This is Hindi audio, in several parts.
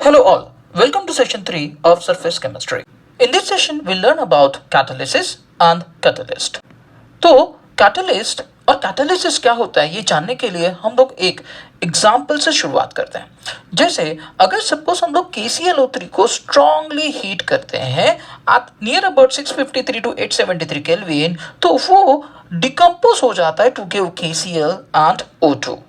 Hello all, welcome to session 3 of surface chemistry. In this session we'll learn about catalysis and catalyst. तो catalyst और catalysis क्या होता है ये जानने के लिए हम लोग एक एग्जाम्पल से शुरुआत करते हैं। जैसे अगर सपोज हम लोग KClO3 को स्ट्रांगली हीट करते हैं at near about 653 to 873 kelvin, तो वो डिकम्पोज हो जाता है to give KCl and O2.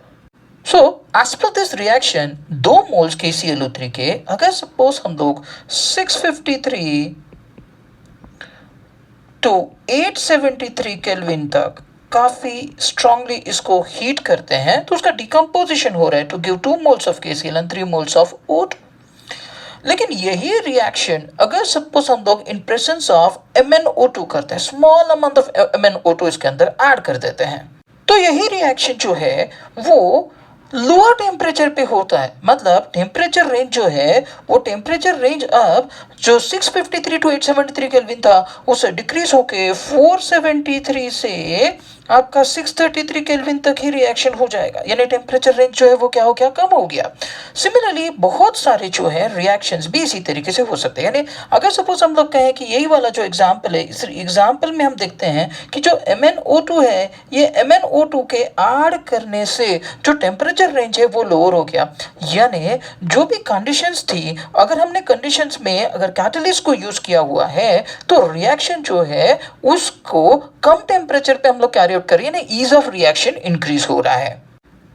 So, as per this reaction, 2 moles KClO3 के अगर सपोज हम लोग 653 to 873 केल्विन तक काफी स्ट्रांगली इसको हीट करते हैं तो उसका डिकम्पोजिशन हो रहा है to give 2 moles of KCl and 3 moles of O2. लेकिन यही रिएक्शन अगर सपोज हम लोग इन प्रेजेंस ऑफ MnO2 करते हैं, स्मॉल अमाउंट ऑफ MnO2 इसके अंदर ऐड कर देते हैं, तो यही रिएक्शन जो है वो लोअर टेम्परेचर पे होता है। मतलब टेम्परेचर रेंज जो है वो टेम्परेचर रेंज अब जो 653 to 873 केल्विन था उसे डिक्रीज होके 473 से आपका 633 केल्विन तक ही रिएक्शन हो जाएगा, यानी टेम्परेचर रेंज जो है वो क्या हो गया, कम हो गया। सिमिलरली बहुत सारे जो है रिएक्शंस भी इसी तरीके से हो सकते हैं। यानी अगर सपोज हम लोग कहें कि यही वाला जो एग्जांपल है, इस एग्जांपल में हम देखते हैं कि जो MnO2 है ये MnO2 के ऐड करने से जो टेम्परेचर रेंज है वो लोअर हो गया। यानी जो भी कंडीशंस थी, अगर हमने कंडीशंस में अगर कैटलिस्ट को यूज किया हुआ है तो रिएक्शन जो है उसको कम टेम्परेचर पे हम लोग कैरी आउट करिए ना, ईज ऑफ रिएक्शन इंक्रीज हो रहा है।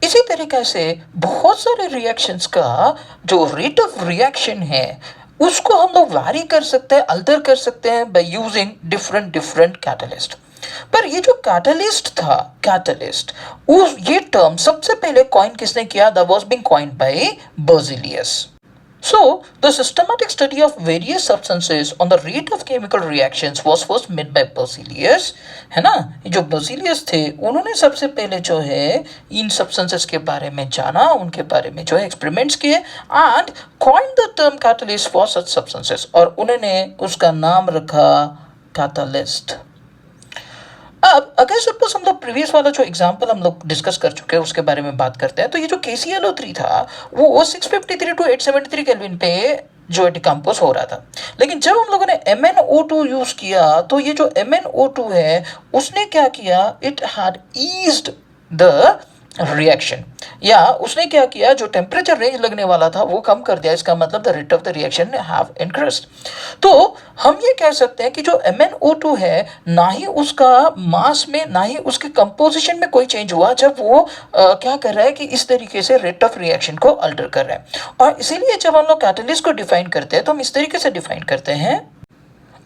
इसी तरीके से बहुत सारे रिएक्शंस का जो रेट ऑफ रिएक्शन है उसको हम लोग वैरी कर सकते हैं, अल्टर कर सकते हैं बाय यूजिंग डिफरेंट कैटलिस्ट। पर ये जो कैटलिस्ट था, कैटलिस्ट उस ये टर्म सबसे पहले कॉइन किसने किया? That was being coined by Berzelius. So, the systematic study of various substances on the rate of chemical reactions was first made by Berzelius, है ना? जो Berzelius थे उन्होंने सबसे पहले जो है इन substances के बारे में जाना, उनके बारे में जो है experiments किए and coined the term catalyst for such substances, और उन्होंने उसका नाम रखा catalyst. अब अगर सपोज हम लोग प्रीवियस वाला जो एग्जांपल हम लोग डिस्कस कर चुके हैं उसके बारे में बात करते हैं, तो ये जो KClO3 था वो 653 to 873 केल्विन पे जो डिकम्पोज हो रहा था। लेकिन जब हम लोगों ने MnO2 यूज किया तो ये जो MnO2 है उसने क्या किया, it had eased the reaction, या उसने क्या किया, जो टेम्परेचर रेंज लगने वाला था वो कम कर दिया। इसका मतलब the rate of the reaction have increased. तो हम ये कह सकते हैं कि जो MnO2 है ना ही उसका मास में ना ही उसके कंपोजिशन में कोई चेंज हुआ जब वो क्या कर रहा है कि इस तरीके से रेट ऑफ रिएक्शन को अल्टर कर रहा है। और इसीलिए जब हम लोग कैटलिस्ट को डिफाइन करते हैं तो हम इस तरीके से डिफाइन करते हैं,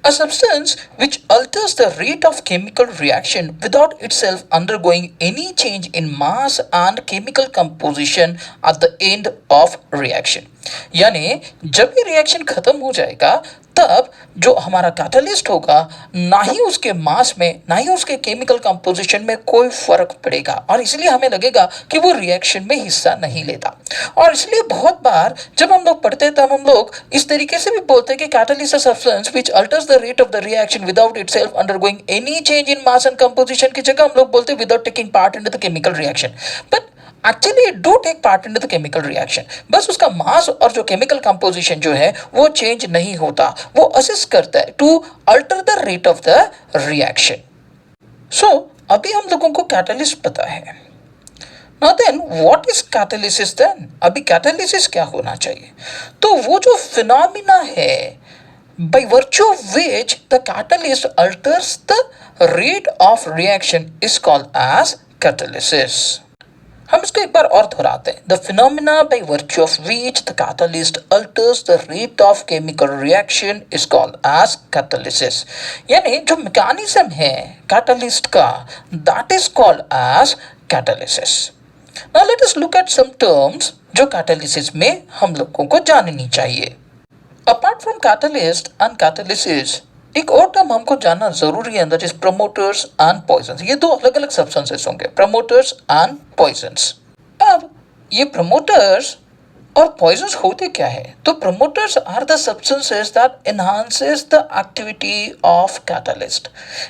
a substance which alters the rate of chemical reaction without itself undergoing any change in mass and chemical composition at the end of reaction. यानी जब ये रिएक्शन खत्म हो जाएगा तब जो हमारा कैटलिस्ट होगा ना ही उसके मास में ना ही उसके केमिकल कंपोजिशन में कोई फर्क पड़ेगा, और इसलिए हमें लगेगा कि वो रिएक्शन में हिस्सा नहीं लेता। और इसलिए बहुत बार जब हम लोग पढ़ते हैं तब हम लोग इस तरीके से भी बोलते हैं कि catalyst a substance which alters the rate of the reaction without itself undergoing any change in mass and composition की जगह हम लोग बोलते हैं without taking part in the chemical reaction. But actually it do take part in the chemical reaction, बस उसका मास और जो केमिकल कंपोजिशन जो है वो चेंज नहीं होता, वो असिस्ट करता है to alter the rate of the reaction. So अभी हम लोगों को कैटलिस्ट पता है। Now then what is catalysis then? अभी कैटालिसिस क्या होना चाहिए? तो वो जो फिनोमिना है by virtue of which the catalyst alters the rate of reaction is called as catalysis. हम इसको एक बार और दोहराते हैं। The phenomena by virtue of which the catalyst alters the rate of chemical reaction is called as catalysis. यानी जो मैकेनिज्म है कैटलिस्ट का that is called as catalysis. Now let us look at some terms जो कैटलिसिस में हम लोगों को जाननी चाहिए। Apart from catalyst and catalysis, एक और टर्म हमको जानना जरूरी है, that is promoters and poisons. ये दो अलग अलग सब्सटेंसेस होंगे, प्रमोटर्स एंड पॉइजन्स। अब ये प्रमोटर्स और पॉइजन्स होते क्या है? तो promoters are the substances that enhances the activity of catalyst.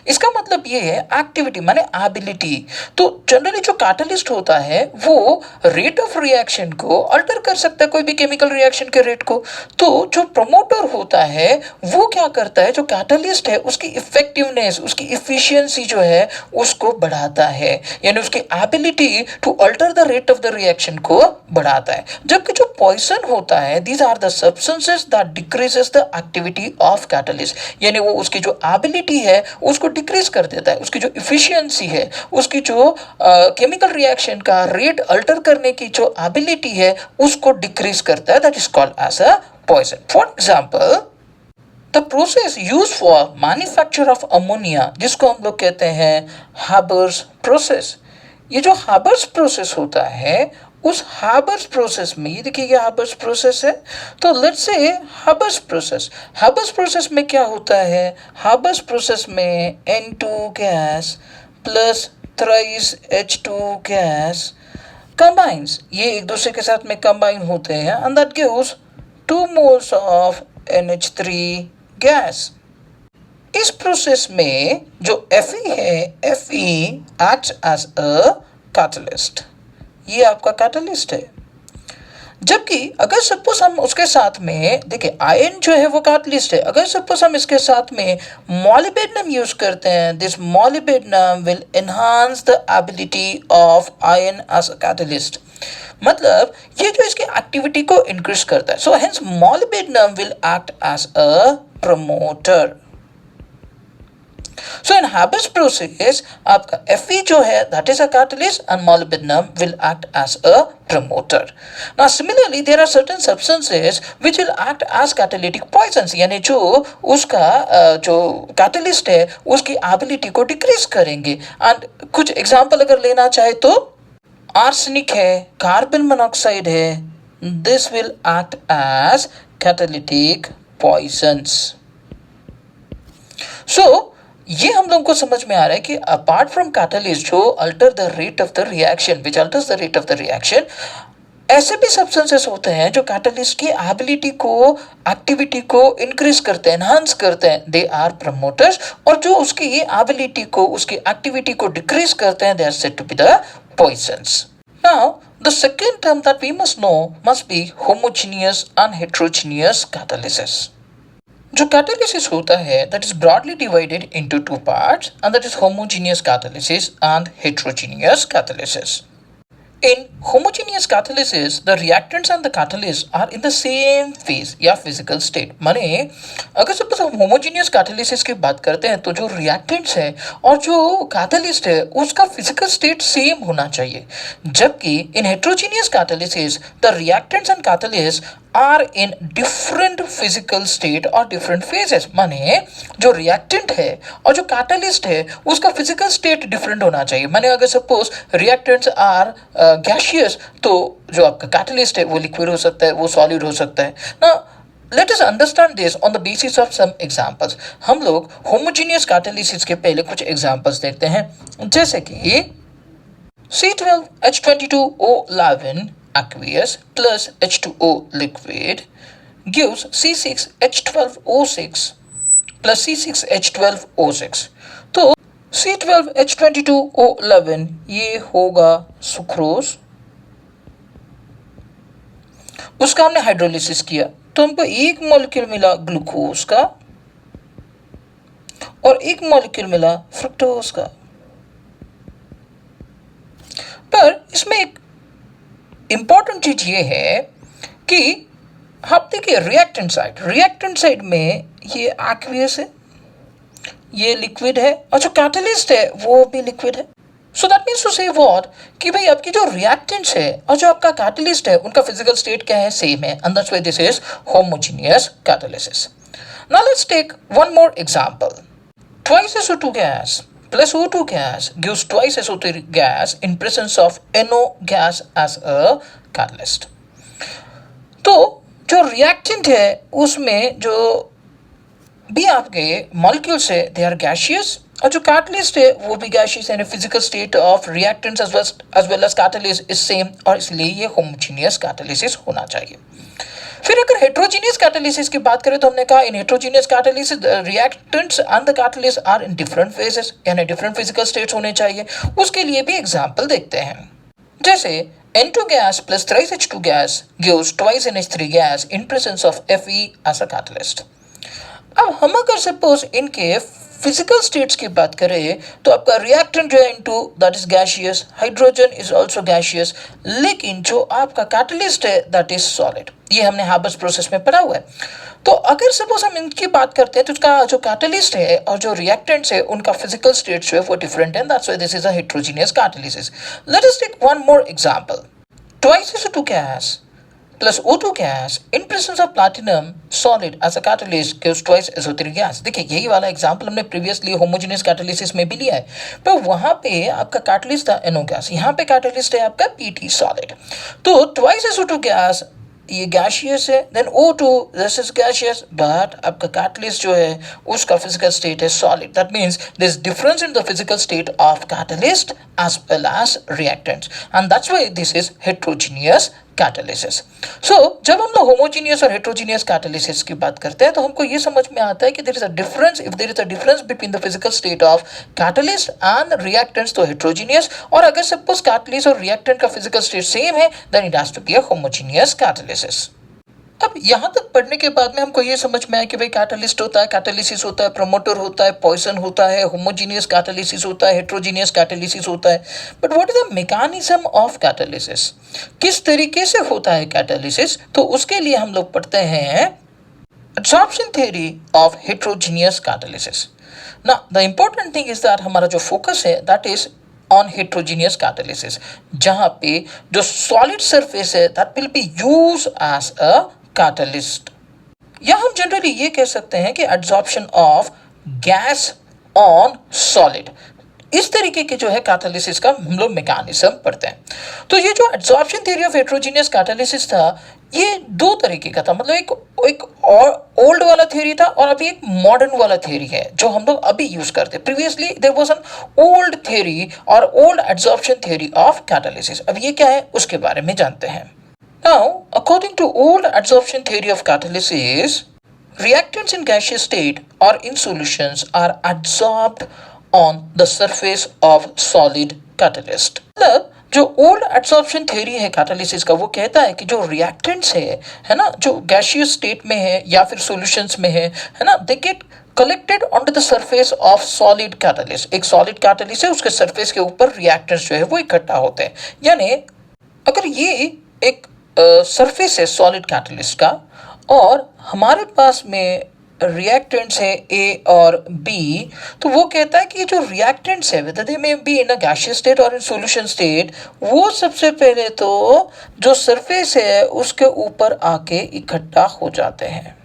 इसका मतलब ये है एक्टिविटी माने एबिलिटी। तो जनरली जो कैटलिस्ट होता है वो रेट ऑफ रिएक्शन को अल्टर कर सकता है, कोई भी केमिकल रिएक्शन के रेट को। तो जो प्रमोटर होता है वो क्या करता है, जो कैटलिस्ट है उसकी इफेक्टिवनेस, उसकी इफिशियंसी जो है उसको बढ़ाता है, यानी उसकी ability to alter the rate of the reaction को बढ़ाता है। जबकि जो पॉइजन होता है, these are the substances that decreases the activity of catalyst, यानी वो उसकी जो एबिलिटी है उसको डिक्रीज कर देता है, उसकी जो इफिशियंसी है, उसकी जो केमिकल रिएक्शन का रेट अल्टर करने की जो एबिलिटी है उसको डिक्रीज करता है। That is called as a poison. For example the process use for manufacture of ammonia, जिसको हम लोग कहते हैं हाबर्स प्रोसेस। ये जो हाबर्स प्रोसेस होता है, उस हाबर्स प्रोसेस में, ये देखिए ये हाबर्स प्रोसेस है। तो लेट्स से हाबर्स प्रोसेस में क्या होता है, हाबर्स प्रोसेस में N2 gas plus thrice H2 gas combines, ये एक दूसरे के साथ में कंबाइन होते हैं and that gives 2 moles of NH3 gas. इस प्रोसेस में जो Fe है, Fe acts as a catalyst, ये आपका कैटलिस्ट है। जबकि अगर सपोज हम उसके साथ में देखिए आयन जो है वो कैटलिस्ट है, अगर सपोज हम इसके साथ में मॉलिब्डेनम यूज करते हैं, this molybdenum will enhance the ability of iron as a catalyst. मतलब ये जो इसकी एक्टिविटी को इंक्रीज करता है। So hence molybdenum will act as a promoter. So in Haber's process, आपका Fe जो है that is a catalyst and molybdenum will act as a promoter. Now similarly there are certain substances which will act as catalytic poisons, यानी जो उसका जो catalyst है उसकी ability को decrease करेंगे। and कुछ example अगर लेना चाहे तो आर्सेनिक है, कार्बन मोनोक्साइड है, this will act as catalytic poisons. So ये हम लोगों को समझ में आ रहा है कि अपार्ट फ्रॉम कैटलिस्ट जो alter the rate of the reaction, which altars the rate of the reaction, ऐसे भी सब्सटेंसेस होते हैं जो कैटलिस्ट की एबिलिटी को, एक्टिविटी को इंक्रीज करते हैं, एनहांस करते हैं, दे आर प्रमोटर्स। और जो उसकी एबिलिटी को, उसकी एक्टिविटी को डिक्रीज करते हैं, they are said to be the poisons. Now the second term that we must know must be homogeneous and heterogeneous catalysis. जो कैटालिसिस होता है that is broadly divided into two parts, and that is homogeneous catalysis and heterogeneous catalysis. In homogeneous catalysis, the reactants and the catalysts are in the same phase या physical state। माने अगर सपोज हम homogeneous catalysis की बात करते हैं तो जो reactants है और जो catalyst है उसका physical state same होना चाहिए। जबकि in heterogeneous catalysis, the reactants and catalysts are in different physical state और different phases। माने जो reactant है और जो catalyst है उसका physical state different होना चाहिए। माने अगर सपोज reactants are gaseous तो जो आपका catalyst है वो liquid हो सकता है, वो solid हो सकता है ना। Let us understand this on the basis of some examples। हम लोग homogeneous catalysis के पहले कुछ examples देखते हैं, जैसे कि C12H22O11 aqueous plus H2O liquid gives C6H12O6 plus C6H12O6। तो C12H22O11 ये होगा सुक्रोज, उसका हमने हाइड्रोलिसिस किया तो हमको एक मॉलिक्यूल मिला ग्लूकोज का और एक मॉलिक्यूल मिला फ्रुक्टोज का। पर इसमें एक इंपॉर्टेंट चीज ये है कि आप देखिए रिएक्टेंट साइड में ये एक्वियस है, ये लिक्विड है और जो कैटलिस्ट है वो भी लिक्विड है। सो दैट मीन्स टू से व्हाट कि भाई आपकी जो रिएक्टेंट्स है और जो आपका कैटलिस्ट है उनका फिजिकल स्टेट क्या है, सेम है, and that's why this is homogeneous catalysis. Now let's take one more example. Twice SO2 gas plus O2 gas gives twice SO3 gas in presence of NO gas as a catalyst। तो जो रिएक्टेंट है उसमें जो भी आपके मॉलिक्यूल्स है दे आर गैसियस और जो कैटलिस्ट है वो भी गैशियस है, physical state of reactants as well as catalyst is same, और इसलिए ये होमोजीनियस कैटालिसिस होना चाहिए। फिर अगर हेट्रोजीनियस कैटालिसिस की बात करें तो हमने कहा in heterogeneous catalysis reactants and the catalyst are in different phases, यानी डिफरेंट फिजिकल स्टेट्स होने चाहिए। उसके लिए भी एग्जांपल देखते हैं, जैसे N2 gas plus thrice H2 gas gives twice NH3 gas in presence of Fe as a catalyst। अब हम अगर सपोज इनके फिजिकल स्टेट्स की बात करें तो आपका रिएक्टेंट जो है into that is gaseous, hydrogen is also gaseous, लेकिन जो आपका कैटलिस्ट है दैट इज सॉलिड। ये हमने हाबर्स प्रोसेस में पढ़ा हुआ है। तो अगर सपोज हम इनकी बात करते हैं तो उसका जो कैटलिस्ट है और जो रिएक्टेंट्स है उनका फिजिकल स्टेट्स जो है वो डिफरेंट है, that's why this is a heterogeneous catalysis. Let us take one more example. Twice SO2 gas plus O2 gas in presence of platinum solid as a catalyst gives twice SO3 gas। देखिए यही वाला एग्जांपल हमने प्रीवियसली होमोजेनियस कैटालिसिस में भी लिया है, पर वहां पे आपका कैटलिस्ट था NO गैस, यहाँ पे कैटलिस्ट है आपका PT सॉलिड। तो twice SO2 गैस ये गैशियस है, then O2 this is gaseous, but आपका कैटलिस्ट जो है उसका फिजिकल स्टेट है solid. That means there is difference in the physical state of catalyst as well as reactants, and that's why this is heterogeneous catalysis. So जब हम लोग होमोजीनियस और हेट्रोजीनियस कैटालिसिस की बात करते हैं तो हमको ये समझ में आता है कि there is a difference, if there is a difference between the physical state of catalyst and reactants तो हेट्रोजीनियस, और अगर सपोज कैटलिस्ट और रिएक्टेंट का फिजिकल स्टेट सेम है then it has to be a homogeneous catalysis. अब यहाँ तक पढ़ने के बाद में हमको ये समझ में आया कि भाई कैटालिस्ट होता है, कैटालिसिस होता है, प्रमोटर होता है, पॉइसन होता है, होमोजीनियस कैटालिसिस होता है, हेट्रोजीनियस कैटालिसिस होता है। But what is the mechanism of catalysis, किस तरीके से होता है कैटालिसिस, तो उसके लिए हम लोग पढ़ते हैं absorption theory of heterogeneous catalysis. ना the important thing is that हमारा जो फोकस है that is on heterogeneous catalysis, जहां पे जो सॉलिड सरफेस है that will be use as a catalyst, या हम जनरली ये कह सकते हैं कि adsorption of gas on solid. इस तरीके के जो है कैटालिसिस का हम लोग मैकेनिज्म पढ़ते हैं। तो ये जो adsorption theory of heterogeneous catalysis था ये दो तरीके का था, मतलब एक ओल्ड वाला थ्योरी था और अभी एक मॉडर्न वाला थ्योरी है जो हम लोग अभी यूज करते हैं। Previously there was an old theory और old adsorption theory of catalysis. अब ये क्या है उसके बारे में जानते हैं। Now, according to old adsorption theory of catalysis, reactants in gaseous state or in solutions are adsorbed on the surface of solid catalyst। मतलब जो ओल्ड एड्सॉर्प्शन थ्योरी है कैटालिसिस का वो कहता है कि जो रिएक्टेंट्स है ना, जो गैसियस स्टेट में है या फिर सॉल्यूशंस में है ना, they get collected on the surface of solid catalyst. एक सॉलिड कैटालिस्ट है उसके सरफेस के ऊपर रिएक्टेंट्स जो है वो इकट्ठा होते हैं। यानी अगर ये एक सरफेस है सॉलिड कैटलिस्ट का और हमारे पास में रिएक्टेंट्स है ए और बी, तो वो कहता है कि जो रिएक्टेंट्स है whether they may be in a gaseous state or in solution state, वो सबसे पहले तो जो सरफेस है उसके ऊपर आके इकट्ठा हो जाते हैं।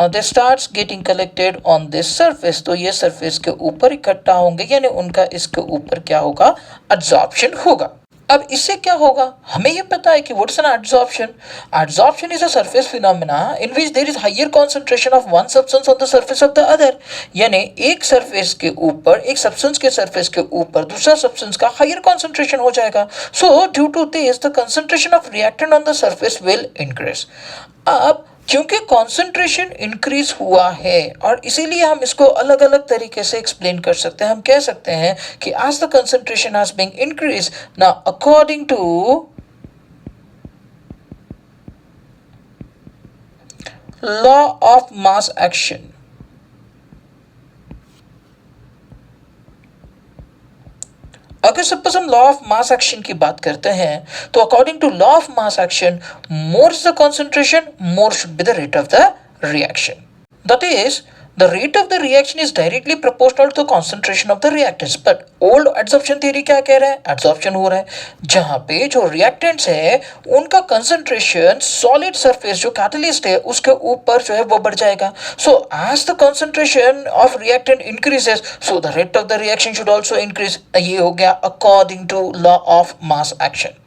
they starts getting collected on this surface, तो ये सरफेस के ऊपर इकट्ठा होंगे, यानी उनका इसके ऊपर क्या होगा, एब्जॉर्प्शन होगा। अब इससे क्या होगा, हमें ये पता है कि what is an adsorption. Adsorption is a surface phenomena in which there is higher concentration of one substance on the surface of the other. यानी एक सरफेस के ऊपर, एक सब्सटेंस के सरफेस के ऊपर दूसरा सब्सटेंस का हायर कंसंट्रेशन हो जाएगा। So due to this the concentration of reactant on the surface will increase. अब क्योंकि कॉन्सेंट्रेशन इंक्रीज हुआ है और इसीलिए हम इसको अलग अलग तरीके से एक्सप्लेन कर सकते हैं। हम कह सकते हैं कि as the concentration has been increased, now according to law of mass action, अगर सपोज हम लॉ ऑफ मास एक्शन की बात करते हैं तो according to law of mass action, more is the concentration, more should be the rate of the reaction. That is the rate of the reaction is directly proportional to concentration of the reactants। but old adsorption theory क्या कह रहा है, adsorption हो रहा है जहां पे जो reactants है उनका concentration solid surface जो catalyst है उसके ऊपर जो है वो बढ़ जाएगा। so as the concentration of reactant increases, so the rate of the reaction should also increase। ये हो गया according to law of mass action।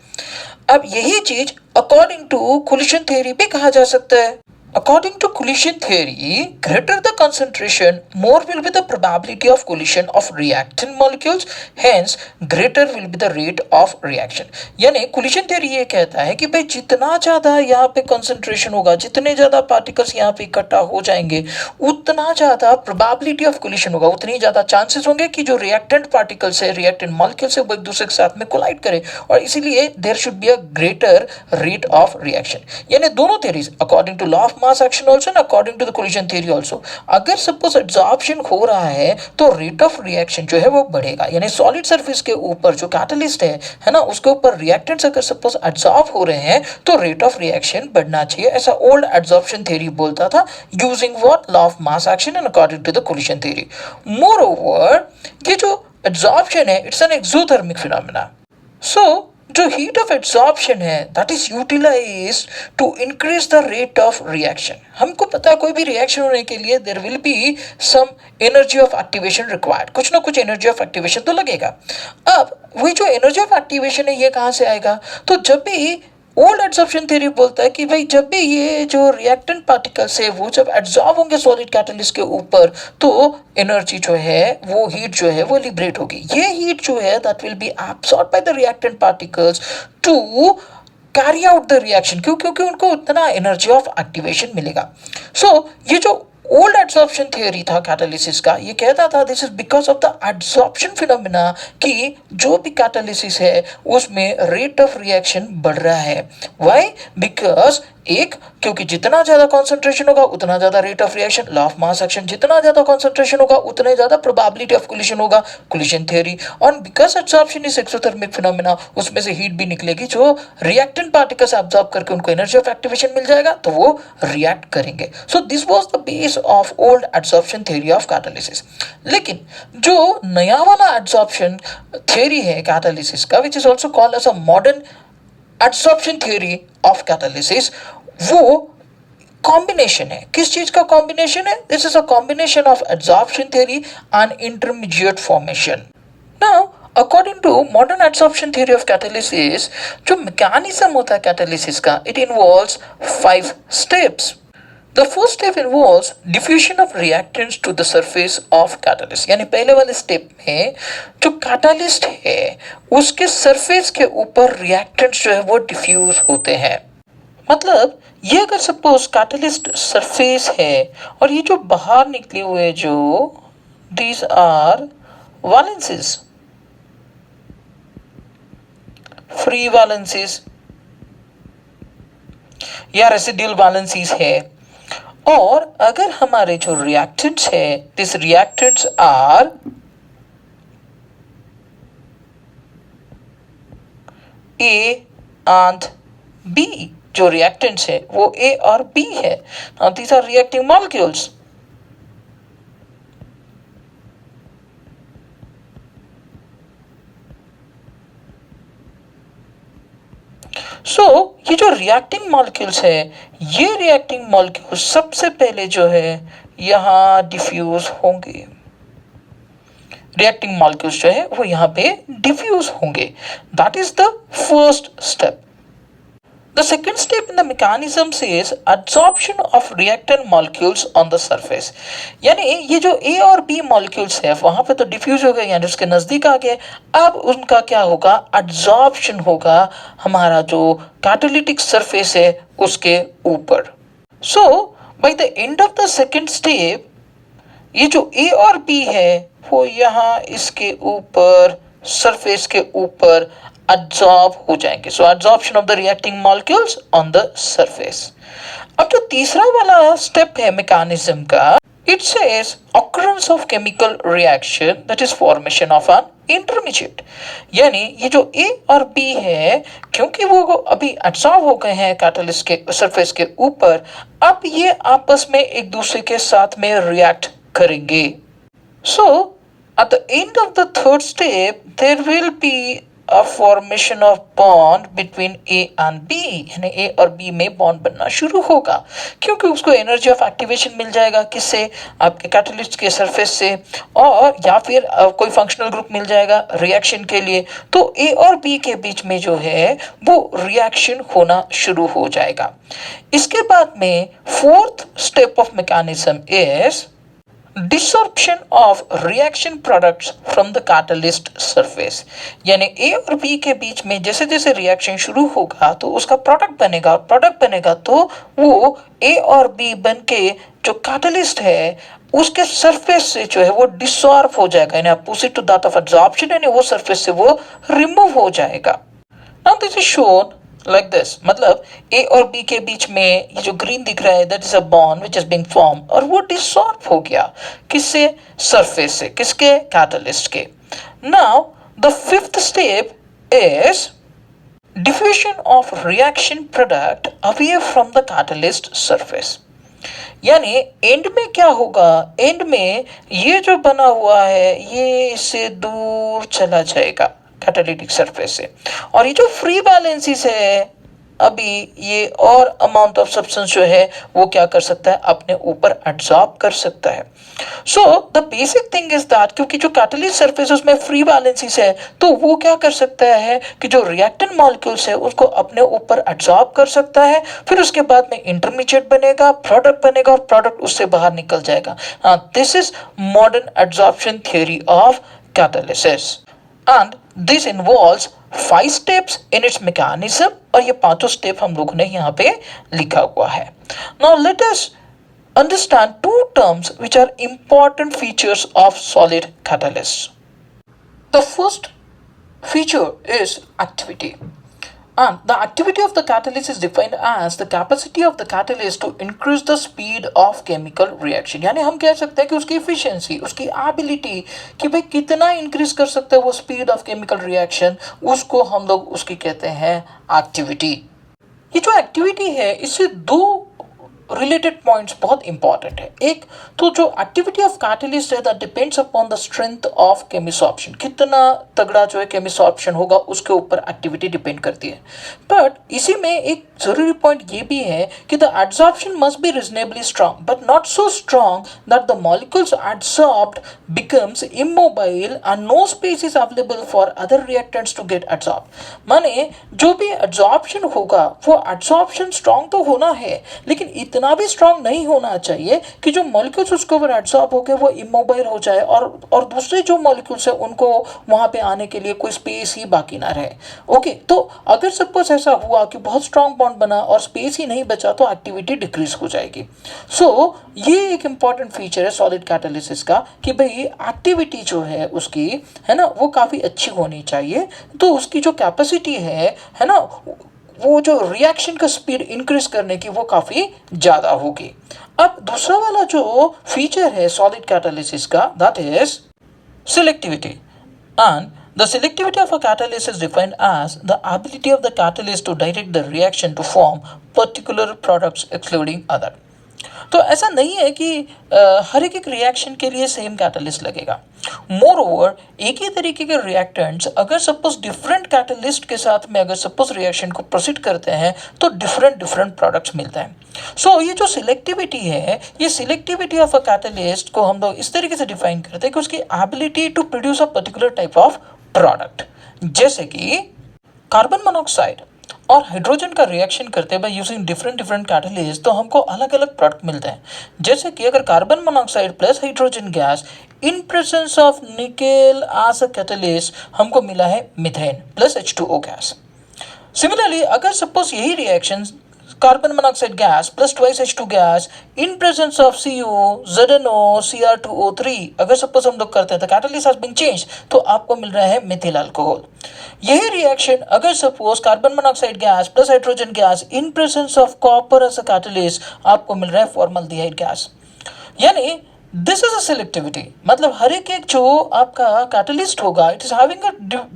अब यही चीज according to collision theory भी कहा जा सकता है। According to collision theory, greater the concentration, more will be the probability of collision of reactant molecules, hence greater will be the rate of reaction. यानी collision theory ये कहता है कि भाई जितना ज़्यादा यहाँ पे concentration होगा, जितने ज़्यादा particles यहाँ पे इकट्ठा हो जाएंगे, उतना ज़्यादा probability of collision होगा, उतनी ज़्यादा chances होंगे कि जो reactant particles है, reactant molecules है, वो एक दूसरे के साथ में collide करें, और इसीलिए there should be a greater rate of reaction. यानी दोनों theories, according to law of mass action also and according to the collision theory also, अगर suppose absorption हो रहा है तो rate of reaction जो है वो बढ़ेगा. यानी solid surface के ऊपर जो catalyst है ना, उसके ऊपर reactants अगर suppose absorb हो रहे हैं तो rate of reaction बढ़ना चाहिए, ऐसा old absorption theory बोलता था, using what law of mass action and according to the collision theory. Moreover, ये जो absorption है, it's an exothermic phenomena. So जो हीट ऑफ एब्जॉर्प्शन है that is utilized to increase the rate of reaction. हमको पता है कोई भी रिएक्शन होने के लिए there will be some energy of activation required, कुछ ना कुछ एनर्जी ऑफ एक्टिवेशन तो लगेगा. अब वही जो एनर्जी ऑफ एक्टिवेशन है ये कहाँ से आएगा? तो जब भी ओल्ड एब्जॉर्प्शन थ्योरी बोलता है कि भाई जब भी ये जो रिएक्टेंट पार्टिकल्स है वो जब एब्जॉर्ब होंगे सॉलिड कैटलिस्ट के ऊपर तो एनर्जी जो है वो हीट जो है वो लिबरेट होगी. ये हीट जो है that will be absorb by the reactant particles to carry out the reaction. क्यों? क्योंकि उनको उतना एनर्जी ऑफ एक्टिवेशन मिलेगा. सो ये जो ओल्ड एब्जॉर्प्शन थ्योरी था कैटालिसिस का, ये कहता था this is because of the absorption phenomena कि जो भी कैटालिसिस है उसमें रेट ऑफ रिएक्शन बढ़ रहा है. व्हाई? बिकॉज एक, क्योंकि जितना ज्यादा कॉन्सेंट्रेशन होगा उतना ज्यादा rate of reaction, law of mass action, जितना ज्यादा कॉन्सेंट्रेशन होगा उतने ज्यादा प्रोबेबिलिटी ऑफ कोलिशन होगा, कोलिशन थ्योरी. और because absorption is exothermic phenomena, उसमें से हीट भी निकलेगी जो रिएक्टेंट पार्टिकल्स एब्जॉर्ब करके उनको एनर्जी ऑफ एक्टिवेशन मिल जाएगा तो वो रिएक्ट करेंगे. So this was the base of old absorption theory of catalysis. लेकिन जो नया वाला एब्जॉर्प्शन थ्योरी है कैटालिसिस का, which is also called as a modern absorption theory of catalysis, वो कॉम्बिनेशन है. किस चीज का कॉम्बिनेशन है? This is a combination of absorption theory and intermediate formation. Now according to modern absorption theory of catalysis, जो मैकेनिज्म होता है कैटालिसिस का, it involves 5 steps. The first step involves diffusion of reactants to the surface of catalyst. यानी पहले वाले स्टेप में जो कैटालिस्ट है उसके सरफेस के ऊपर रिएक्टेंट्स जो है वो डिफ्यूज होते हैं. मतलब ये अगर सपोज कैटालिस्ट सरफेस है और ये जो बाहर निकले हुए जो these are valences, free valences या रेसिडुअल वैलेंसीज है, और अगर हमारे जो रिएक्टेंट्स है this reactants are A and B, जो रिएक्टेंट्स है वो ए और बी है. Now these are reacting molecules. So ये जो रिएक्टिंग मॉलिक्यूल्स है, ये रिएक्टिंग मॉलिक्यूल्स सबसे पहले जो है यहाँ डिफ्यूज होंगे. रिएक्टिंग मॉलिक्यूल्स जो है वो यहाँ पे डिफ्यूज होंगे. That is the first step. The second step in the mechanism says adsorption of reactant molecules on the surface. यानी ये जो A और B molecules है वहां पे तो डिफ्यूज हो गए यानी उसके नजदीक आ गए. अब उनका क्या होगा? adsorption होगा हमारा जो catalytic surface है उसके ऊपर. So by the end of the second step ये जो A और B है वो यहाँ इसके ऊपर सरफेस के ऊपर adsorb हो जाएंगे. So adsorption of the reacting molecules on the surface. अब जो तीसरा वाला स्टेप है मैकेनिज्म का, it says occurrence of chemical reaction that is formation of an intermediate. यानी ये जो A और B है क्योंकि वो अभी adsorb हो गए हैं कैटलिस्ट के सरफेस के ऊपर, अब ये आपस में एक दूसरे के साथ में रिएक्ट करेंगे. So at the end of the third step there will be a formation of bond between A and B, यानी ए और बी में बॉन्ड बनना शुरू होगा, क्योंकि उसको एनर्जी ऑफ एक्टिवेशन मिल जाएगा किससे, आपके कैटलिस्ट के सरफेस से, और या फिर कोई फंक्शनल ग्रुप मिल जाएगा रिएक्शन के लिए, तो ए और बी के बीच में जो है वो रिएक्शन होना शुरू हो जाएगा। इसके बाद में fourth step of mechanism is desorption of reaction products from the catalyst surface, यानी ए और बी के बीच में जैसे जैसे रिएक्शन शुरू होगा तो उसका प्रोडक्ट बनेगा, और प्रोडक्ट बनेगा तो वो ए और बी बन के जो कैटलिस्ट है उसके सरफेस से जो है वो डिसॉर्ब हो जाएगा, यानी opposite to that of absorption, यानी वो सरफेस से वो रिमूव हो जाएगा। Now this is shown like this, मतलब ए और बी के बीच में ये जो ग्रीन दिख रहा है that is a bond which is being form, और वो डिसॉल्व हो गया किससे, सरफेस से, किसके, कैटलिस्ट के। Now the fifth step is diffusion of reaction product away from the catalyst surface, यानी एंड में क्या होगा, एंड में ये जो बना हुआ है ये इससे दूर चला जाएगा कैटालिटिक सरफेस से, और ये जो फ्री वैलेंसीज है अभी ये और अमाउंट ऑफ सब्सटेंस जो है वो क्या कर सकता है, अपने ऊपर एब्जॉर्ब कर सकता है। So the basic thing is that क्योंकि जो कैटालिस्ट सरफेस उसमें फ्री वैलेंसीज है तो वो क्या कर सकता है कि जो रिएक्टेंट मॉलिक्यूल्स है उसको अपने ऊपर एब्जॉर्ब कर सकता है, फिर उसके बाद में इंटरमीडिएट बनेगा, प्रोडक्ट बनेगा, और प्रोडक्ट उससे बाहर निकल जाएगा। This is modern absorption theory of catalysis, and this involves 5 steps in its mechanism, और ये पांचों स्टेप हम लोगों ने यहाँ पे लिखा हुआ है। Now let us understand two terms which are important features of solid catalysts. The first feature is activity. And the activity of the catalyst is defined as the capacity of the catalyst to increase the speed of chemical reaction. यानी हम कह सकते हैं कि उसकी efficiency, उसकी ability कि भाई कितना increase कर सकता है वो speed of chemical reaction, उसको हम लोग उसकी कहते हैं activity. ये जो activity है इससे दो रिलेटेड पॉइंट्स बहुत इंपॉर्टेंट है। एक तो जो एक्टिविटी ऑफ कैटलिस्ट है that depends upon the strength of chemisorption, कितना तगड़ा जो है केमिसॉर्प्शन होगा उसके ऊपर एक्टिविटी डिपेंड करती है। बट इसी में एक जरूरी पॉइंट ये भी है कि the absorption must be reasonably strong but not so strong that the molecules absorbed becomes immobile and no space is available for other reactants to get absorb. माने जो भी एब्जॉर्प्शन होगा वो एब्जॉर्प्शन स्ट्रांग तो होना है लेकिन इतना भी स्ट्रांग नहीं होना चाहिए कि जो मॉलिक्यूल्स उसके ऊपर एब्सॉर्ब हो गए वो इमोबाइल हो जाए और दूसरे जो मॉलिक्यूल्स है उनको वहां पे आने के लिए कोई स्पेस ही बाकी ना रहे। ओके, तो अगर सपोज ऐसा हुआ कि बहुत स्ट्रांग बॉन्ड बना और स्पेस ही नहीं बचा तो एक्टिविटी डिक्रीज हो जाएगी। सो ये एक इंपॉर्टेंट फीचर है सॉलिड कैटालिसिस का कि भाई एक्टिविटी जो है उसकी है ना वो काफ़ी अच्छी होनी चाहिए, तो उसकी जो कैपेसिटी है ना वो जो रिएक्शन का स्पीड इंक्रीज करने की वो काफ़ी ज़्यादा होगी। अब दूसरा वाला जो फीचर है सॉलिड कैटालिसिस का that is selectivity, and the selectivity of a catalyst is defined as the ability of the catalyst to direct the reaction to form particular products excluding other. तो ऐसा नहीं है कि हर एक रिएक्शन के लिए सेम कैटलिस्ट लगेगा। मोर ओवर एक ही तरीके के रिएक्टेंट्स अगर सपोज डिफरेंट कैटलिस्ट के साथ में अगर सपोज रिएक्शन को प्रोसीड करते हैं तो डिफरेंट डिफरेंट प्रोडक्ट्स मिलते हैं। सो ये जो सिलेक्टिविटी है ये सिलेक्टिविटी ऑफ अ कैटलिस्ट को हम लोग इस तरीके से डिफाइन करते हैं कि उसकी ability to produce a particular type of product, जैसे कि कार्बन मोनोऑक्साइड और हाइड्रोजन का रिएक्शन करते हैं by using different different catalyst तो हमको अलग अलग प्रोडक्ट मिलते हैं। जैसे कि अगर carbon monoxide plus hydrogen gas in presence of nickel as a catalyst हमको मिला है methane plus H2O gas. Similarly अगर सपोज यही reaction carbon monoxide gas plus twice H2 gas in presence of CO, ZNO, Cr2O3 अगर सपोज हम लोग करते हैं तो कैटलिस्ट हैज बीन चेंज तो आपको मिल रहा है मिथिल अल्कोहल। यही रिएक्शन अगर suppose carbon monoxide gas plus hydrogen gas in presence of copper as a catalyst आपको मिल रहा है फॉर्मल्डिहाइड गैस। यानी दिस इज अ सिलेक्टिविटी, मतलब हर एक जो आपका कैटलिस्ट होगा it is having a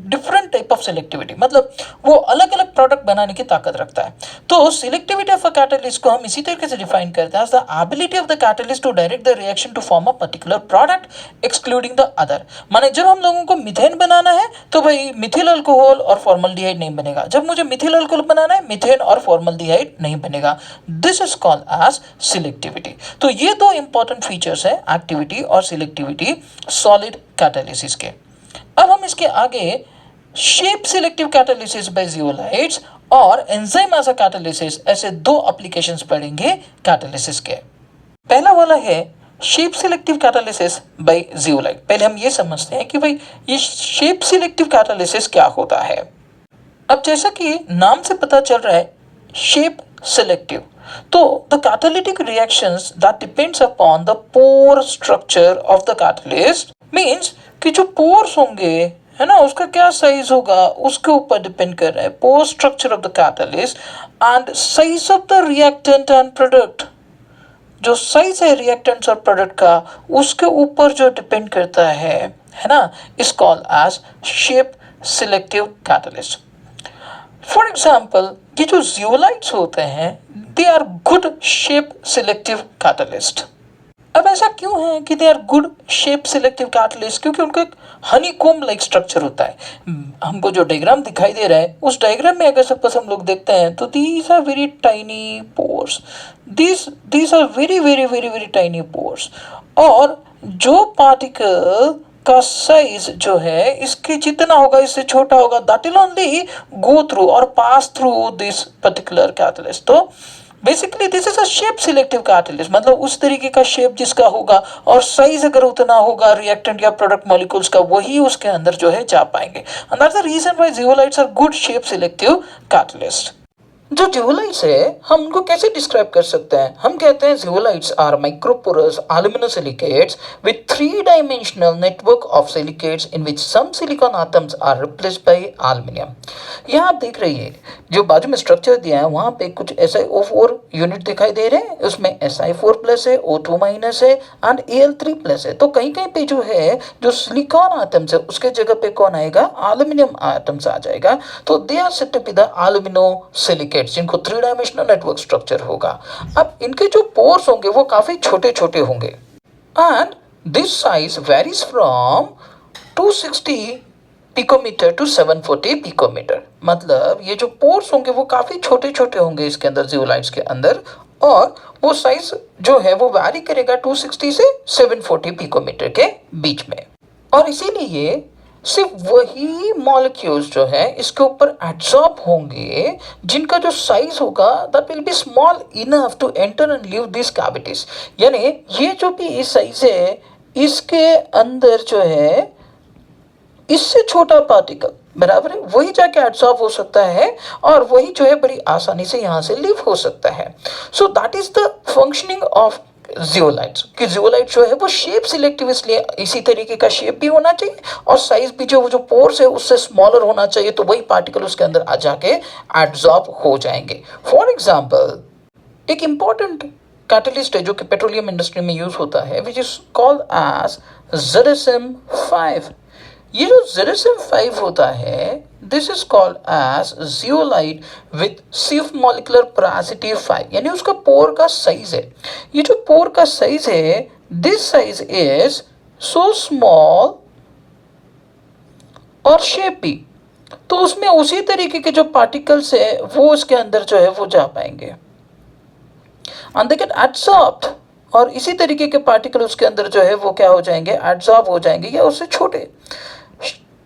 different type of selectivity, मतलब वो अलग अलग प्रोडक्ट बनाने की ताकत रखता है। तो सिलेक्टिविटी ऑफ अ कैटलिस्ट को हम इसी तरीके से डिफाइन करते हैं as the ability of the catalyst to direct the reaction to form a particular product excluding the other. माने जब हम लोगों को मिथेन बनाना है तो भाई मिथिल अल्कोहल और फॉर्मल्डिहाइड नहीं बनेगा, जब मुझे मिथिल अल्कोहल बनाना है मिथेन और फॉर्मल्डिहाइड नहीं बनेगा। This is called as selectivity. तो ये दो इंपॉर्टेंट फीचर्स है, एक्टिविटी और सिलेक्टिविटी सॉलिड कैटालिसिस के। अब हम इसके आगे shape selective catalysis by zeolites और एंजाइम एज अ कैटालिसिस, ऐसे दो एप्लीकेशंस पढ़ेंगे कैटालिसिस के। पहला वाला है shape selective catalysis by zeolite. पहले हम ये समझते हैं कि भाई ये शेप सिलेक्टिव कैटालिसिस क्या होता है। अब जैसा कि नाम से पता चल रहा है शेप selective, तो the catalytic reactions that depends upon the pore structure of the catalyst means कि जो pores होंगे है ना उसका क्या साइज होगा उसके ऊपर डिपेंड कर रहा है, pore structure of the catalyst and size of the reactant and product, जो साइज है रिएक्टेंट्स और प्रोडक्ट का उसके ऊपर जो डिपेंड करता है ना, is called as shape selective catalyst. For example ये जो जियोलाइट्स होते हैं they are good shape selective catalyst. अब ऐसा क्यों है कि they are good shape selective catalyst, क्योंकि उनका एक हनीकॉम्ब लाइक स्ट्रक्चर होता है। हमको जो डायग्राम दिखाई दे रहा है उस डायग्राम में अगर सपोज हम लोग देखते हैं तो these are very tiny pores, these are very very very very tiny pores, और जो पार्टिकल का साइज जो है इसके जितना होगा इससे छोटा होगा, that will only go through और pass through this particular catalyst. तो basically this is a shape selective catalyst, मतलब उस तरीके का शेप जिसका होगा और साइज अगर उतना होगा रिएक्टेंट या प्रोडक्ट मॉलिक्यूल्स का वही उसके अंदर जो है जा पाएंगे। And that's the reason why zeolites are good shape selective catalyst. जो जियोलाइट्स है हम उनको कैसे डिस्क्राइब कर सकते हैं, हम कहते हैं zeolites are microporous aluminosilicates with 3-dimensional network of silicates in which some silicon atoms are replaced by aluminium। यहाँ आप देख रही है जो बाजू में स्ट्रक्चर दिया है वहाँ पे कुछ SiO4 यूनिट दिखाई दे रहे हैं, उसमें Si4+ है, O2- है एंड Al3+ है। तो कहीं कहीं पे जो है जो सिलिकॉन आटम्स है उसके जगह पे कौन आएगा, एल्यूमिनियम आटम्स आ जाएगा। तो they are said to be the aluminosilicates जिनको 3-dimensional नेटवर्क स्ट्रक्चर होगा। अब इनके जो पोर्स होंगे वो काफी छोटे छोटे होंगे and this size varies from 260 picometre to 740 picometre, मतलब ये जो पोर्स होंगे वो काफी छोटे छोटे होंगे इसके अंदर जियोलाइट्स के अंदर, और वो साइज जो है वो वैरी करेगा 260 से 740 पिकोमीटर के बीच में। और इसीलिए सिर्फ वही मॉलिक्यूल्स जो है इसके ऊपर एब्सॉर्ब होंगे जिनका जो साइज होगा that will be small enough to enter and leave this cavities, यानी ये जो भी साइज है इसके अंदर जो है इससे छोटा पार्टिकल बराबर है वही जाके एब्सॉर्ब हो सकता है और वही जो है बड़ी आसानी से यहाँ से लीव हो सकता है। So that is the functioning of zeolites कि जियोलाइट जो है वो शेप सिलेक्टिव, इसलिए इसी तरीके का शेप भी होना चाहिए और साइज भी जो पोर्स है उससे स्मॉलर होना चाहिए, तो वही पार्टिकल उसके अंदर आ जाके एब्सॉर्ब हो जाएंगे। फॉर एग्जांपल एक इंपॉर्टेंट कैटलिस्ट है जो कि पेट्रोलियम इंडस्ट्री में यूज होता है which is called as ZSM5। ये जो ZSM5 होता है this is called as zeolite with सिर्फ मॉलिक्यूलर पोरोसिटी 5, यानी उसका पोर का साइज है, ये जो पोर का साइज है this size is so small और शेप भी, तो उसमें उसी तरीके के जो पार्टिकल्स है वो उसके अंदर जो है वो जा पाएंगे एंड दे गेट एब्सॉर्ब्ड, और इसी तरीके के पार्टिकल उसके अंदर जो है वो क्या हो जाएंगे, एब्सॉर्ब हो जाएंगे या उससे छोटे।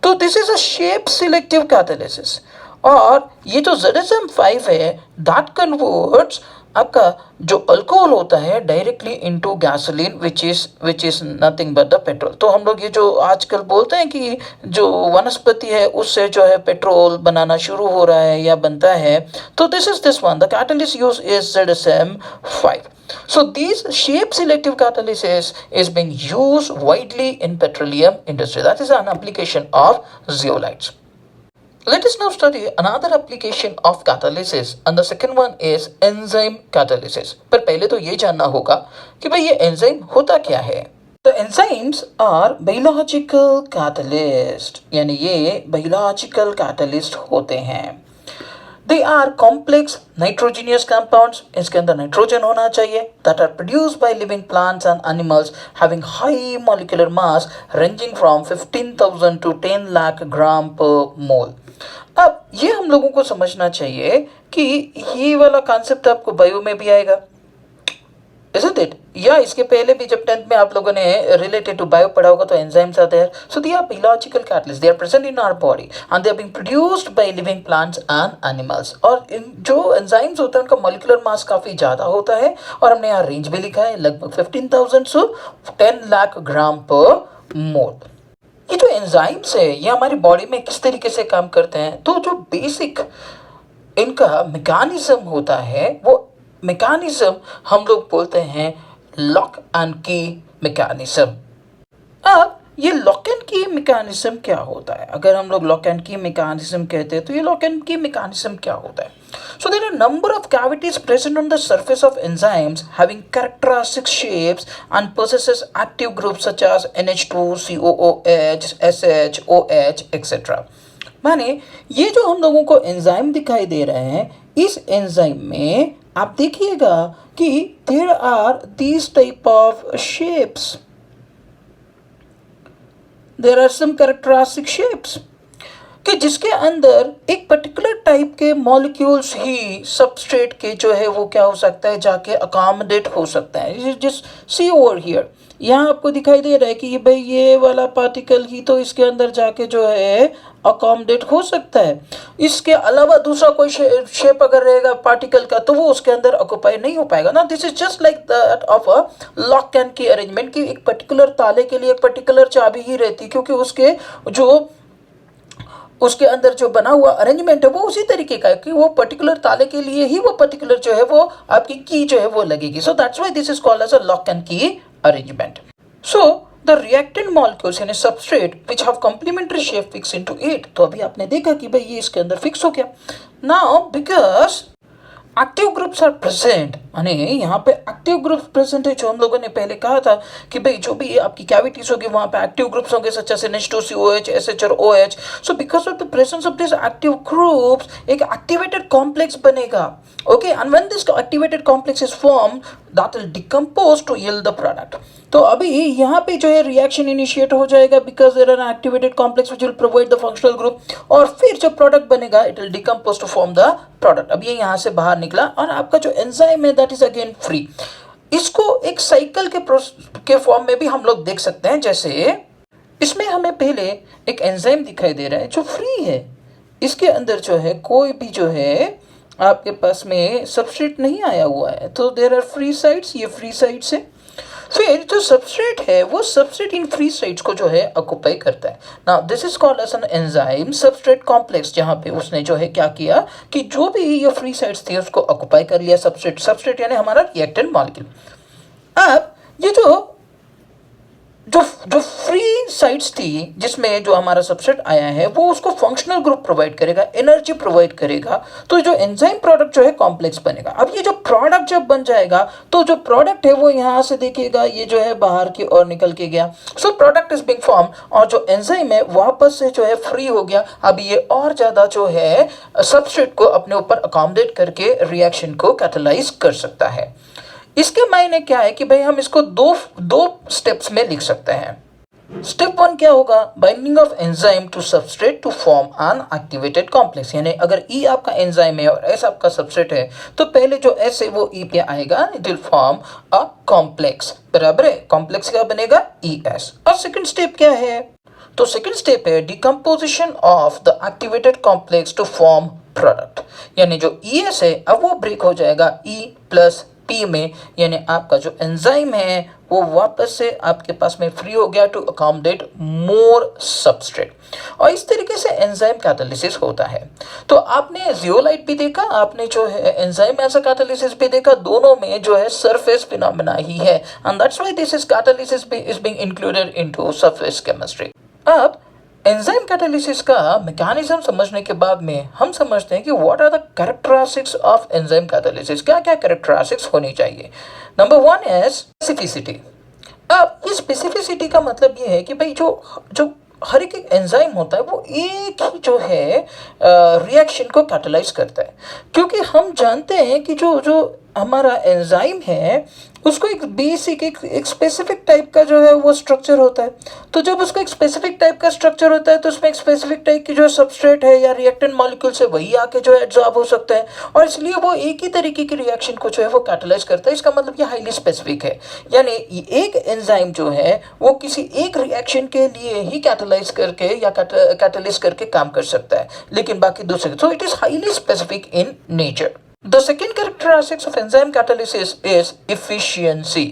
तो this is a shape selective catalysis. और ये जो ZSM5 है दैट कन्वर्ट्स आपका जो अल्कोहल होता है directly into gasoline which is nothing but the petrol. तो हम लोग ये जो आजकल बोलते हैं कि जो वनस्पति है उससे जो है पेट्रोल बनाना शुरू हो रहा है या बनता है, तो this one the catalyst use is ZSM5। So these shape selective catalysis is being used widely in petroleum industry. That is an application of zeolites. Let us now study another application of catalysis and the second one is enzyme catalysis. पर पहले तो ये जानना होगा कि भाई ये एंजाइम होता क्या है। तो एंजाइम्स आर बायोलॉजिकल कैटलिस्ट, यानी ये बायोलॉजिकल कैटलिस्ट होते हैं। They are complex nitrogenous compounds, इसके अंदर नाइट्रोजन होना चाहिए, that are produced by living plants and animals having high molecular mass ranging from 15,000 to 10 lakh gram per mole. अब ये हम लोगों को समझना चाहिए कि ये वाला कॉन्सेप्ट आपको बायो में भी आएगा, isn't it? या इसके पहले भी जब 10th में आप लोगों ने रिलेटेड टू बायो पढ़ा होगा तो एंजाइम्स आते हैं। So they are biological catalyst, they are present in our body and they are being produced by living plants and animals. और इन जो एंजाइम्स होते हैं उनका मॉलिक्यूलर मास काफ़ी ज़्यादा होता है, और हमने यहाँ रेंज भी लिखा है लगभग 15,000 से 10 लाख ग्राम पर मोल। ये जो एंजाइम्स है ये हमारी बॉडी में किस तरीके से काम करते हैं, तो जो बेसिक इनका मैकेनिज्म होता है वो मैकेनिज्म हम लोग बोलते हैं लॉक एंड की मैकेनिज्म। अब ये लॉक एंड की मैकेनिज्म क्या होता है? अगर हम लोग लॉक एंड की मैकेनिज्म कहते हैं तो ये लॉक एंड की मैकेनिज्म क्या होता है? So there are number of cavities present on the surface of enzymes having characteristic shapes and possesses active groups such as NH2, COOH, SH, OH, etc. माने ये जो हम लोगों को एंजाइम दिखाई दे रहे हैं, इस एंजाइम में आप देखिएगा कि there are these type of shapes, there are some characteristic shapes, कि जिसके अंदर एक पर्टिकुलर टाइप के मॉलिक्यूल्स ही सबस्ट्रेट के जो है वो क्या हो सकता है जाके अकोमोडेट हो सकता है। जिस सी ओवर हियर यहाँ आपको दिखाई दे रहा है कि ये भाई ये वाला पार्टिकल ही तो इसके अंदर जाके जो है अकोमोडेट हो सकता है, इसके अलावा दूसरा कोई शेप अगर रहेगा पार्टिकल का तो वो उसके अंदर ऑक्यूपाई नहीं हो पाएगा ना। This is just like that of a lock and key arrangement, की एक पर्टिकुलर ताले के लिए एक पर्टिकुलर चाबी ही रहती, क्योंकि उसके अंदर जो बना हुआ अरेंजमेंट है वो उसी तरीके का है कि वो पर्टिकुलर ताले के लिए ही वो पर्टिकुलर जो है वो आपकी की जो है वो लगेगी। So that's why this is called as a lock and key arrangement. So the reactant molecules यानी substrate which have complementary shape fix into it, तो अभी आपने देखा कि भाई ये इसके अंदर फिक्स हो गया। Now because active groups are present, यानी यहाँ पे एक्टिव ग्रुप्स प्रेजेंट है, जो हम लोगों ने पहले कहा था कि भाई जो भी आपकी कैविटीज होगी वहाँ पे एक्टिव ग्रुप्स होंगे such as NH2, COH, SH और OH। So because of the presence of this active groups एक एक्टिवेटेड कॉम्प्लेक्स बनेगा, okay, and when this activated complex is form that will decompose to yield the product. तो अभी यहाँ पे जो है रिएक्शन इनिशिएट हो जाएगा because there are activated complex which will provide the functional group, और फिर जो प्रोडक्ट बनेगा it will decompose to form the product. अब ये यहाँ से बाहर निकला और आपका जो एंजाइम है दैट इज अगेन फ्री। इसको एक साइकिल के फॉर्म में भी हम लोग देख सकते हैं, जैसे इसमें हमें पहले एक एंजाइम दिखाई दे रहा है जो फ्री है, इसके अंदर जो है कोई भी जो है आपके पास में सबस्ट्रेट नहीं आया हुआ है, तो देयर आर फ्री साइड्स, ये फ्री साइड्स है। फिर जो सबस्ट्रेट है वो सबस्ट्रेट इन फ्री साइड्स को जो है ऑक्यूपाई करता है। Now this is called as an enzyme substrate complex, जहाँ पे उसने जो है क्या किया कि जो भी ये फ्री साइड्स थी उसको ऑक्यूपाई कर लिया सबस्ट्रेट यानी हमारा रिएक्टेंट मॉलिक्यूल। अब ये जो जो फ्री साइड्स थी जिसमें जो हमारा सबसेट आया है वो उसको फंक्शनल ग्रुप प्रोवाइड करेगा, एनर्जी प्रोवाइड करेगा, तो जो एंजाइम प्रोडक्ट जो है कॉम्प्लेक्स बनेगा। अब ये जो प्रोडक्ट जब बन जाएगा तो जो प्रोडक्ट है वो यहाँ से देखिएगा ये जो है बाहर की ओर निकल के गया, so product is being form, और जो एंजाइम है वापस से जो है फ्री हो गया। अब ये और ज़्यादा जो है सबस्ट्रेट को अपने ऊपर अकोमोडेट करके रिएक्शन को कैटलाइज कर सकता है। इसके मायने क्या है कि भाई हम इसको दो स्टेप्स में लिख सकते हैं। स्टेप 1 क्या होगा, binding of enzyme to substrate to form an activated complex, यानी अगर E आपका एंजाइम है और S आपका सबस्ट्रेट है तो पहले जो S है वो E पे आएगा, it will form a complex, बराबर है, कॉम्प्लेक्स क्या बनेगा ES। और सेकंड स्टेप क्या है, तो सेकंड स्टेप है decomposition of the activated complex to form product, यानी जो ES है अब वो ब्रेक हो जाएगा E प्लस P में, यानी आपका जो एंजाइम है वो वापस से आपके पास में फ्री हो गया टू अकोमोडेट मोर सबस्ट्रेट। और इस तरीके से एंजाइम कैटालिसिस होता है। तो आपने जियोलाइट भी देखा, आपने जो है एंजाइम एज अ कैटालिसिस भी देखा, दोनों में जो है सरफेस फिनोमेना ही है, and that's why this is catalysis is being included into surface chemistry. अब एंजाइम कैटालिसिस का मैकेनिज्म समझने के बाद में हम समझते हैं कि what are the characteristics of enzyme catalysis, क्या क्या कैरेक्टरिस्टिक्स होनी चाहिए। Number 1 is specificity. अब इस स्पेसिफिसिटी का मतलब ये है कि भाई जो जो हर एक एंजाइम होता है वो एक ही जो है रिएक्शन को कैटलाइज करता है, क्योंकि हम जानते हैं कि जो जो हमारा एंजाइम है उसको एक बेसिक एक स्पेसिफिक टाइप का जो है वो स्ट्रक्चर होता है। तो जब उसको एक स्पेसिफिक टाइप का स्ट्रक्चर होता है तो उसमें एक स्पेसिफिक टाइप की जो सबस्ट्रेट है या रिएक्टेंट मॉलिक्यूल से वही आके जो है एब्जॉर्ब हो सकता है, और इसलिए वो एक ही तरीके की रिएक्शन को जो है वो कैटलाइज करता है। इसका मतलब ये हाईली स्पेसिफिक है, यानी एक एंजाइम जो है वो किसी एक रिएक्शन के लिए ही कैटलाइज करके या कैटलाइज करके काम कर सकता है, लेकिन बाकी दूसरे, so it is highly specific in nature. The second characteristic of enzyme catalysis is efficiency.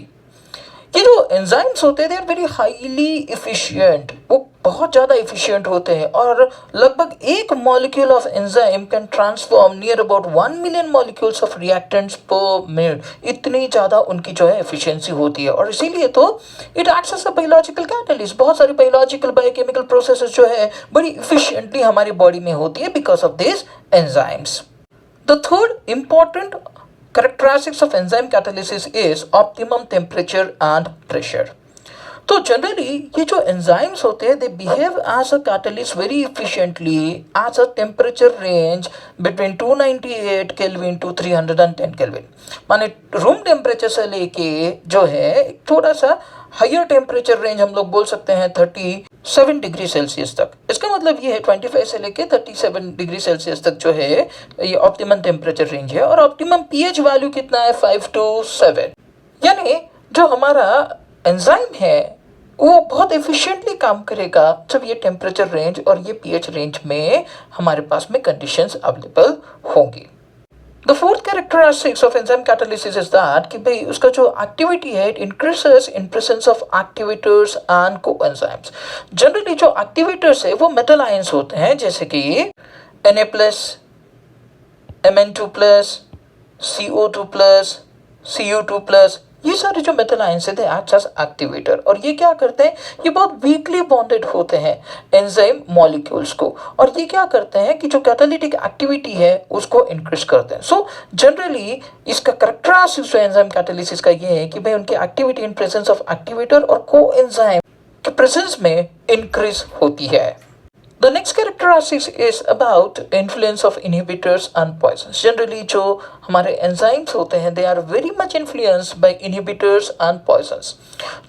ये जो एंजाइम्स होते हैं they are very highly efficient, वो बहुत ज़्यादा इफिशियंट होते हैं, और लगभग एक molecule of enzyme can transform near about 1 million molecules of reactants per minute. इतनी ज़्यादा उनकी जो है एफिशिएंसी होती है, और इसीलिए तो it acts as a biological catalyst. बहुत सारी बायोलॉजिकल बायोकेमिकल प्रोसेसेस जो है बड़ी इफिशिएंटली हमारी बॉडी में होती है because of this enzymes. The third important characteristics of enzyme catalysis is optimum temperature and pressure. तो जनरली ये जो एंजाइम्स होते हैं they behave as a catalyst very efficiently as a temperature range between 298 kelvin to 310 kelvin. माने रूम टेम्परेचर से लेके जो है थोड़ा सा हायर टेम्परेचर रेंज हम लोग बोल सकते हैं 37 डिग्री सेल्सियस तक। इसका मतलब ये है 25 से लेके 37 डिग्री सेल्सियस तक जो है ये ऑप्टिमम टेम्परेचर रेंज है, और ऑप्टिमम पीएच वैल्यू कितना है 5 to 7। यानी जो हमारा एंजाइम है वो बहुत एफिशिएंटली काम करेगा जब ये टेम्परेचर रेंज और ये पीएच रेंज में हमारे पास में कंडीशंस अवेलेबल होंगी। The fourth characteristics of enzyme catalysis is that कि भाई उसका जो एक्टिविटी है it increases in presence of activators and coenzymes। Generally जो एक्टिवेटर्स है वो मेटल आयंस होते हैं, जैसे कि Na+, Mn2+, CO2+, Cu2+, ये सारे जो मेटल आयंस है दे एक्ट एज एक्टिवेटर, और ये क्या करते हैं, ये बहुत वीकली बॉन्डेड होते हैं एंजाइम मॉलिक्यूल्स को, और ये क्या करते हैं कि जो कैटालिटिक एक्टिविटी है उसको इंक्रीज करते हैं। सो जनरली इसका कैरेक्टरिस्टिक्स जो एंजाइम कैटालिसिस का ये है कि भाई उनकी activity in presence of activator और को एंजाइम के प्रेजेंस में इंक्रीज होती है। The next characteristics is about influence of inhibitors and poisons. Generally जो हमारे enzymes होते हैं they are very much influenced by inhibitors and poisons.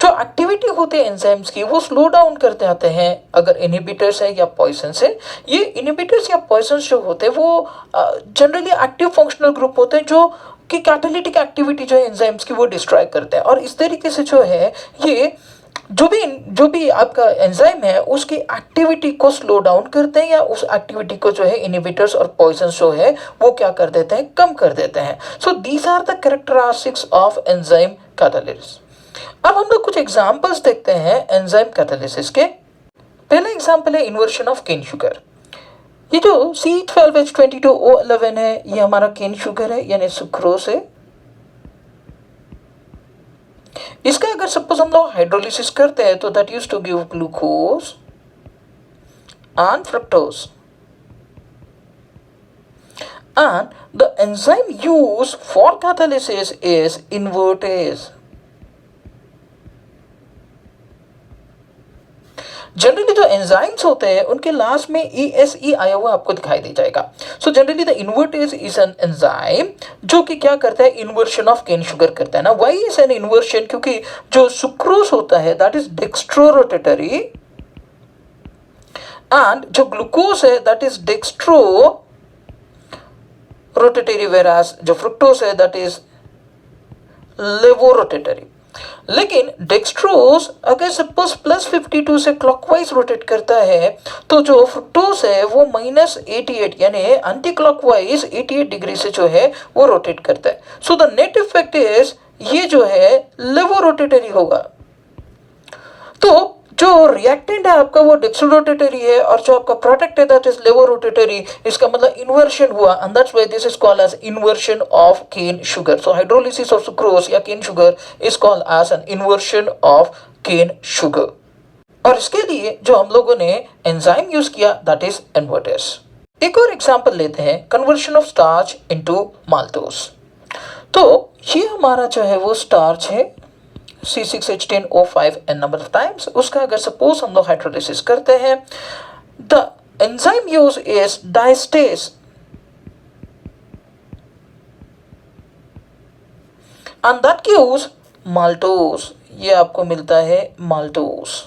जो एक्टिविटी होती है एंजाइम्स की वो स्लो डाउन करते आते हैं अगर इनहिबिटर्स है या पॉइजन्स है। ये इनहिबिटर्स या पॉइजन्स जो होते हैं वो जनरली एक्टिव फंक्शनल ग्रुप होते हैं जो कि कैटालिटिक एक्टिविटी जो है एंजाइम्स की वो डिस्ट्रॉय करते हैं, और इस तरीके से जो है ये जो भी आपका एंजाइम है उसकी एक्टिविटी को स्लो डाउन करते हैं, या उस एक्टिविटी को जो है इनहिबिटर्स और पॉइजन्स जो है वो क्या कर देते हैं, कम कर देते हैं। So these are the characteristics of enzyme catalysis. अब हम लोग कुछ एग्जांपल्स देखते हैं एंजाइम कैटालिसिस के। पहला एग्जांपल है इन्वर्शन ऑफ केन शुगर। ये जो C12H22O11 है ये हमारा केन शुगर है यानी सुक्रोज है। इसका अगर सपोज हम लोग हाइड्रोलिसिस करते हैं तो that used to give glucose and fructose, and the enzyme used for catalysis is invertase. Generally जो एंजाइम्स होते हैं उनके लास्ट में ASE आया हुआ आपको दिखाई दे जाएगा। So generally the invertase is an enzyme जो कि क्या करता है, इन्वर्शन ऑफ केन शुगर करता है ना। व्हाई इज एन इन्वर्शन, क्योंकि जो सुक्रोज होता है that is dextro rotatory, and जो ग्लूकोज है that is dextro rotatory, whereas जो फ्रुक्टोज है दैट इज लेवो रोटेटरी। लेकिन डेक्स्ट्रोज अगर सपोज +52 से क्लॉकवाइज रोटेट करता है तो जो फ्रुक्टोज है वो -88 यानी एंटी क्लॉकवाइज 88 डिग्री से जो है वो रोटेट करता है। So the net effect is ये जो है लेवो रोटेटरी होगा। तो जो रिएक्टेंट है आपका वो डेक्स्ट्रो रोटेटरी है और जो आपका प्रोडक्ट है दैट इज लेवो रोटेटरी। इसका मतलब इन्वर्शन हुआ, and that's why this is called as inversion of cane sugar. So hydrolysis of sucrose या cane sugar is called as an inversion of cane sugar. और इसके लिए जो हम लोगों ने एंजाइम यूज किया दैट इज इन्वर्टेज। एक और एग्जांपल लेते हैं, conversion of starch into maltose. तो ये हमारा जो है वो स्टार्च है, C6H10O5 n number of times, उसका अगर सपोज हम लोग हाइड्रोलिसिस करते हैं, the enzyme use is diastase and that gives maltose, ये आपको मिलता है maltose.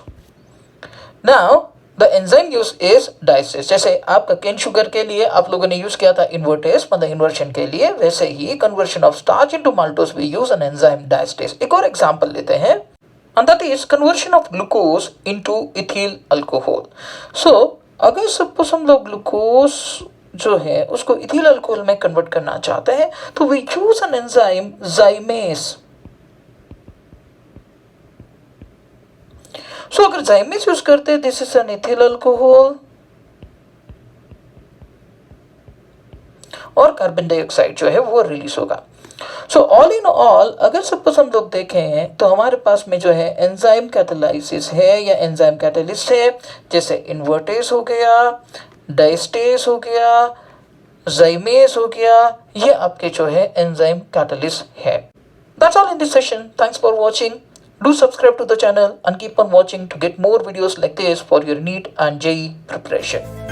Now the enzyme use is diastase, जैसे आपका केन शुगर के लिए आप लोगों ने यूज किया था इन्वर्टेज मतलब इन्वर्शन के लिए, वैसे ही conversion of starch into maltose we use an enzyme diastase. एक और एग्जांपल लेते हैं, and that is conversion of glucose into ethyl alcohol. So अगर सपोज हम लोग ग्लूकोज जो है उसको इथिल अल्कोहल में कन्वर्ट करना चाहते हैं तो we use an enzyme zymase. So अगर जाइमेस यूज करते हैं, this is an ethyl alcohol और कार्बन डाइऑक्साइड जो है वो रिलीज होगा। सो ऑल इन ऑल अगर सपोज हम लोग देखें तो हमारे पास में जो है एंजाइम कैटालाइसिस है या एंजाइम कैटालिस्ट है, जैसे इन्वर्टेज हो गया, डायस्टेज हो गया, जाइमेस हो गया, ये आपके जो है एंजाइम कैटालिस्ट है। That's all in this session. Thanks for watching. Do subscribe to the channel and keep on watching to get more videos like this for your NEET and JEE preparation.